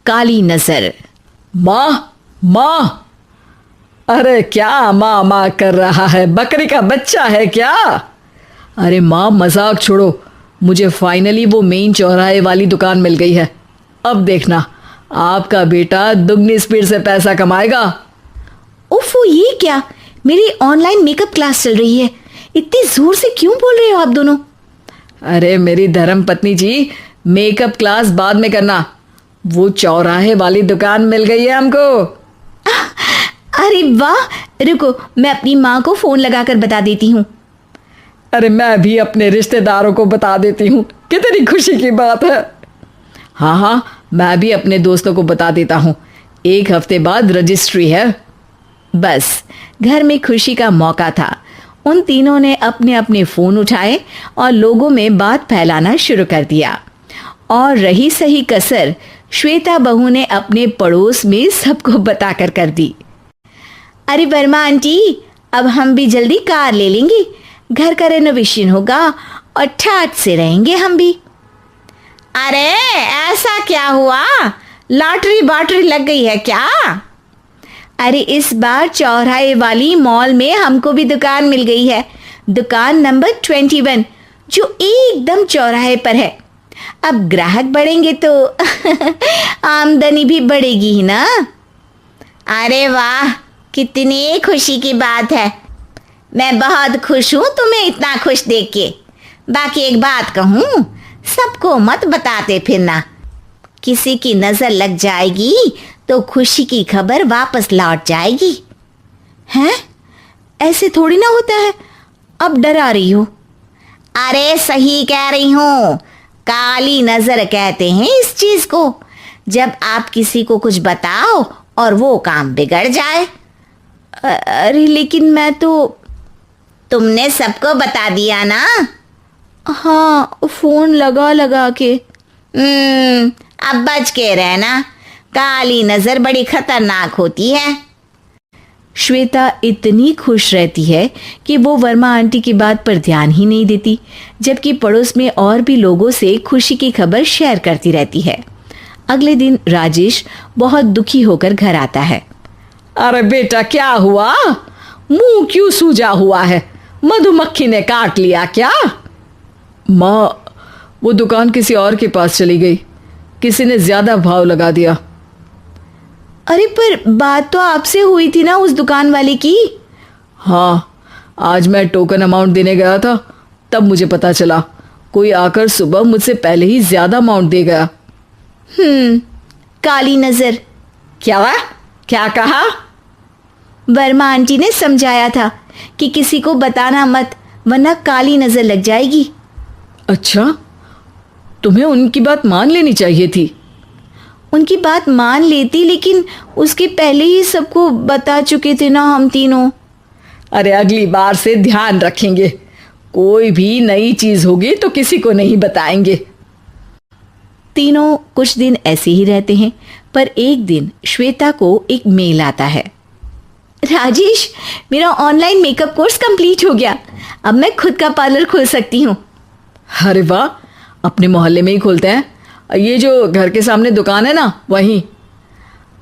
काली नजर। माँ माँ, अरे क्या माँ माँ कर रहा है? बकरी का बच्चा है क्या? अरे माँ मजाक छोड़ो, मुझे फाइनली वो मेन चौराहे वाली दुकान मिल गई है। अब देखना, आपका बेटा दुगनी स्पीड से पैसा कमाएगा। ओफो, ये क्या? मेरी ऑनलाइन मेकअप क्लास चल रही है, इतनी जोर से क्यों बोल रहे हो आप दोनों? अरे मेरी धर्म पत्नी जी, मेकअप क्लास बाद में करना, वो चौराहे वाली दुकान मिल गई है हमको। अरे वाह, रुको मैं अपनी माँ को फोन लगाकर बता देती हूँ। अरे मैं भी अपने रिश्तेदारों को बता देती हूँ, कितनी खुशी की बात है। हाँ हाँ, मैं भी अपने दोस्तों को बता देता हूँ, 1 हफ्ते बाद रजिस्ट्री है। बस घर में खुशी का मौका था। उन तीनों ने अपने अपने फोन उठाए और लोगों में बात फैलाना शुरू कर दिया। और रही सही कसर श्वेता बहू ने अपने पड़ोस में सबको बताकर कर दी। अरे वर्मा आंटी, अब हम भी जल्दी कार ले लेंगे, घर का रेनोवेशन होगा और ठाट से रहेंगे हम भी। अरे ऐसा क्या हुआ? लॉटरी बाटरी लग गई है क्या? अरे इस बार चौराहे वाली मॉल में हमको भी दुकान मिल गई है, दुकान नंबर 21, जो एकदम चौराहे पर है। अब ग्राहक बढ़ेंगे तो आमदनी भी बढ़ेगी ही ना। अरे वाह, कितनी खुशी की बात है। मैं बहुत खुश हूँ तुम्हें इतना खुश देख के। बाकी एक बात कहूँ, सबको मत बताते फिरना, किसी की नजर लग जाएगी तो खुशी की खबर वापस लौट जाएगी। हैं? ऐसे थोड़ी ना होता है, अब डरा रही हो। अरे सही कह रही हूँ, काली नजर कहते हैं इस चीज को, जब आप किसी को कुछ बताओ और वो काम बिगड़ जाए। अरे लेकिन मैं तो। तुमने सबको बता दिया ना? हाँ, फोन लगा लगा के। अब बच के रहना, काली नजर बड़ी खतरनाक होती है। श्वेता इतनी खुश रहती है कि वो वर्मा आंटी की बात पर ध्यान ही नहीं देती, जबकि पड़ोस में और भी लोगों से खुशी की खबर शेयर करती रहती है। अगले दिन राजेश बहुत दुखी होकर घर आता है। अरे बेटा क्या हुआ? मुंह क्यों सूजा हुआ है? मधुमक्खी ने काट लिया क्या? माँ, वो दुकान किसी और के पास चली गई, किसी ने ज्यादा भाव लगा दिया। अरे पर बात तो आपसे हुई थी ना उस दुकान वाले की। हाँ, आज मैं टोकन अमाउंट देने गया था, तब मुझे पता चला कोई आकर सुबह मुझसे पहले ही ज्यादा अमाउंट दे गया। काली नजर। क्या कहा? वर्मा आंटी ने समझाया था कि किसी को बताना मत, वरना काली नजर लग जाएगी। अच्छा, तुम्हें उनकी बात मान लेनी चाहिए थी। उनकी बात मान लेती, लेकिन उसके पहले ही सबको बता चुके थे ना हम तीनों। अरे अगली बार से ध्यान रखेंगे, कोई भी नई चीज होगी तो किसी को नहीं बताएंगे। तीनों कुछ दिन ऐसे ही रहते हैं, पर एक दिन श्वेता को एक मेल आता है। राजेश, मेरा ऑनलाइन मेकअप कोर्स कंप्लीट हो गया, अब मैं खुद का पार्लर खोल सकती हूँ। अरे वाह, अपने मोहल्ले में ही खोलते हैं? ये जो घर के सामने दुकान है ना, वहीं?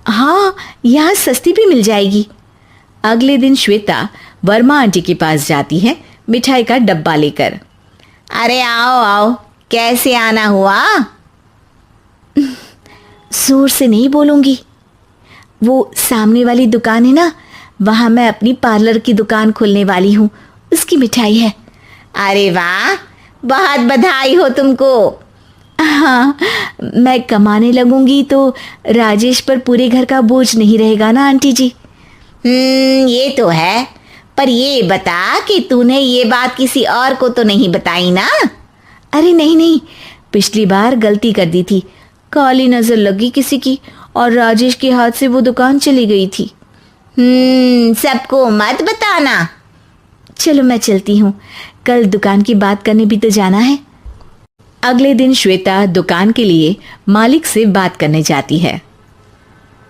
हाँ, यहाँ सस्ती भी मिल जाएगी। अगले दिन श्वेता वर्मा आंटी के पास जाती है मिठाई का डब्बा लेकर। अरे आओ आओ, कैसे आना हुआ? जोर से नहीं बोलूंगी, वो सामने वाली दुकान है ना, वहां मैं अपनी पार्लर की दुकान खोलने वाली हूँ, उसकी मिठाई है। अरे वाह, बहुत बधाई हो तुमको। हाँ, मैं कमाने लगूंगी तो राजेश पर पूरे घर का बोझ नहीं रहेगा ना आंटी जी। ये तो है, पर ये बता कि तूने ये बात किसी और को तो नहीं बताई ना? अरे नहीं नहीं, पिछली बार गलती कर दी थी, काली नजर लगी किसी की और राजेश के हाथ से वो दुकान चली गई थी। सबको मत बताना। चलो मैं चलती हूँ, कल दुकान की बात करने भी तो जाना है। अगले दिन श्वेता दुकान के लिए मालिक से बात करने जाती है।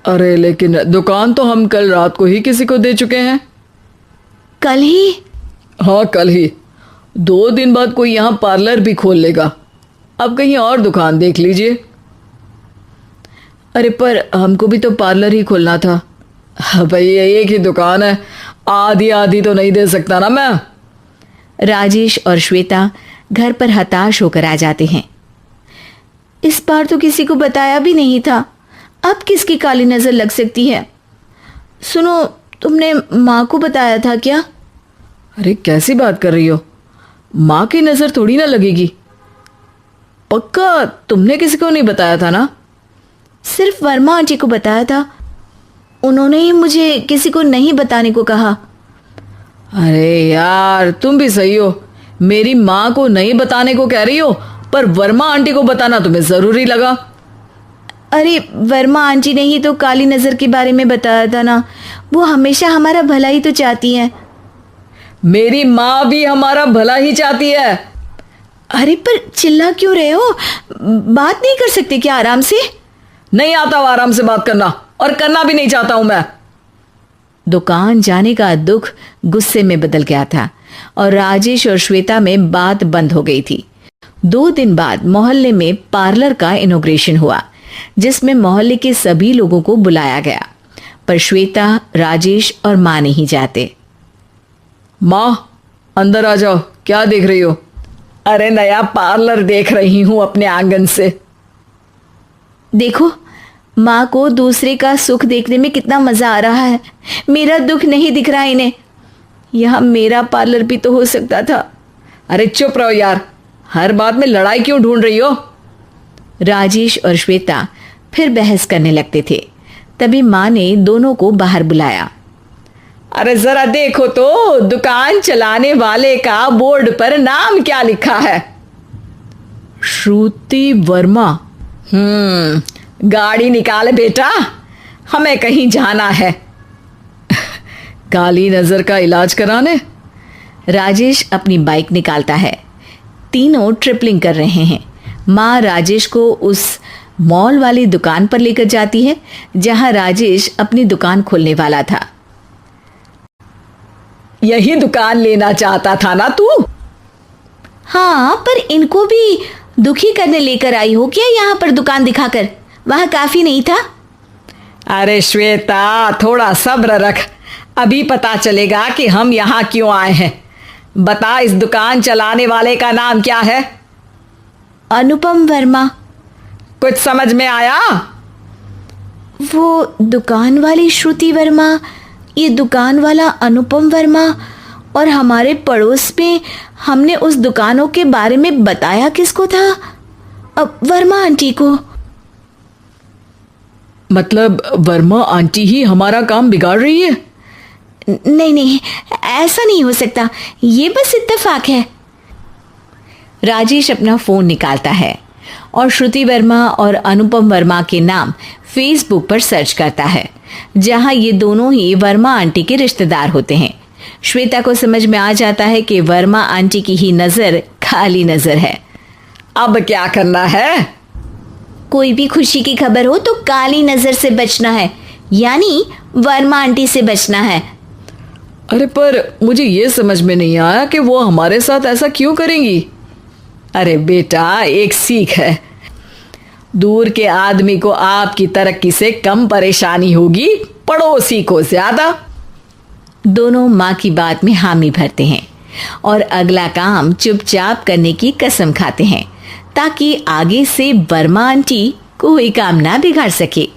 अरे लेकिन दुकान तो हम कल रात को ही किसी को दे चुके हैं। कल ही? हाँ कल ही, 2 दिन बाद कोई यहाँ पार्लर भी खोल लेगा। अब कहीं और दुकान देख लीजिए। अरे पर हमको भी तो पार्लर ही खोलना था। भैया एक ही दुकान है, आधी आधी तो नहीं दे सकता ना मैं। राजेश और श्वेता घर पर हताश होकर आ जाते हैं। इस बार तो किसी को बताया भी नहीं था, अब किसकी काली नजर लग सकती है। सुनो, तुमने माँ को बताया था क्या? अरे कैसी बात कर रही हो, माँ की नजर थोड़ी ना लगेगी। पक्का तुमने किसी को नहीं बताया था ना? सिर्फ वर्मा आंटी को बताया था, उन्होंने ही मुझे किसी को नहीं बताने को कहा। अरे यार तुम भी सही हो, मेरी माँ को नहीं बताने को कह रही हो, पर वर्मा आंटी को बताना तुम्हें जरूरी लगा। अरे वर्मा आंटी ने ही तो काली नज़र के बारे में बताया था ना, वो हमेशा हमारा भला ही तो चाहती हैं। मेरी माँ भी हमारा भला ही चाहती है। अरे पर चिल्ला क्यों रहे हो, बात नहीं कर सकते क्या आराम से? नहीं आता वो आराम से बात करना, और करना भी नहीं चाहता हूं मैं। दुकान जाने का दुख गुस्से में बदल गया था और राजेश और श्वेता में बात बंद हो गई थी। 2 दिन बाद मोहल्ले में पार्लर का इनॉग्रेशन हुआ, जिसमें मोहल्ले के सभी लोगों को बुलाया गया, पर श्वेता, राजेश और माँ नहीं जाते। माँ अंदर आ जाओ, क्या देख रही हो? अरे नया पार्लर देख रही हूं अपने आंगन से। देखो, माँ को दूसरे का सुख देखने में कितना मजा आ रहा है, मेरा दुख नहीं दिख रहा इन्हें। यह मेरा पार्लर भी तो हो सकता था। अरे चुप रहो यार, हर बात में लड़ाई क्यों ढूंढ रही हो? राजेश और श्वेता फिर बहस करने लगते थे। तभी माँ ने दोनों को बाहर बुलाया। अरे जरा देखो तो, दुकान चलाने वाले का बोर्ड पर नाम क्या लिखा है? श्रुति वर्मा। गाड़ी निकाल बेटा, हमें कहीं जाना है। काली नजर का इलाज कराने? राजेश अपनी बाइक निकालता है। तीनों ट्रिपलिंग कर रहे हैं। माँ राजेश को उस मॉल वाली दुकान पर लेकर जाती है जहां राजेश अपनी दुकान खोलने वाला था। यही दुकान लेना चाहता था ना तू? हाँ, पर इनको भी दुखी करने लेकर आई हो क्या यहाँ पर दुकान दिखाकर? वहाँ काफी नहीं था? अरे श्वेता थोड़ा सब्र रख, अभी पता चलेगा कि हम यहाँ क्यों आए हैं। बता, इस दुकान चलाने वाले का नाम क्या है? अनुपम वर्मा। कुछ समझ में आया? वो दुकान वाली श्रुति वर्मा, ये दुकान वाला अनुपम वर्मा, और हमारे पड़ोस में हमने उस दुकानों के बारे में बताया किसको था? अब वर्मा आंटी को। मतलब वर्मा आंटी ही हमारा काम बिगाड़ रही है? नहीं नहीं, ऐसा नहीं हो सकता, ये बस इत्तेफाक है। राजेश अपना फोन निकालता है और श्रुति वर्मा और अनुपम वर्मा के नाम फेसबुक पर सर्च करता है, जहां ये दोनों ही वर्मा आंटी के रिश्तेदार होते हैं। श्वेता को समझ में आ जाता है कि वर्मा आंटी की ही नजर खाली नजर है। अब क्या करना है? कोई भी खुशी की खबर हो तो काली नजर से बचना है, यानी वर्मा आंटी से बचना है। अरे पर मुझे ये समझ में नहीं आया कि वो हमारे साथ ऐसा क्यों करेंगी। अरे बेटा, एक सीख है, दूर के आदमी को आपकी तरक्की से कम परेशानी होगी, पड़ोसी को ज्यादा। दोनों माँ की बात में हामी भरते हैं और अगला काम चुपचाप करने की कसम खाते हैं, ताकि आगे से वर्मा आंटी कोई काम ना बिगाड़ सके।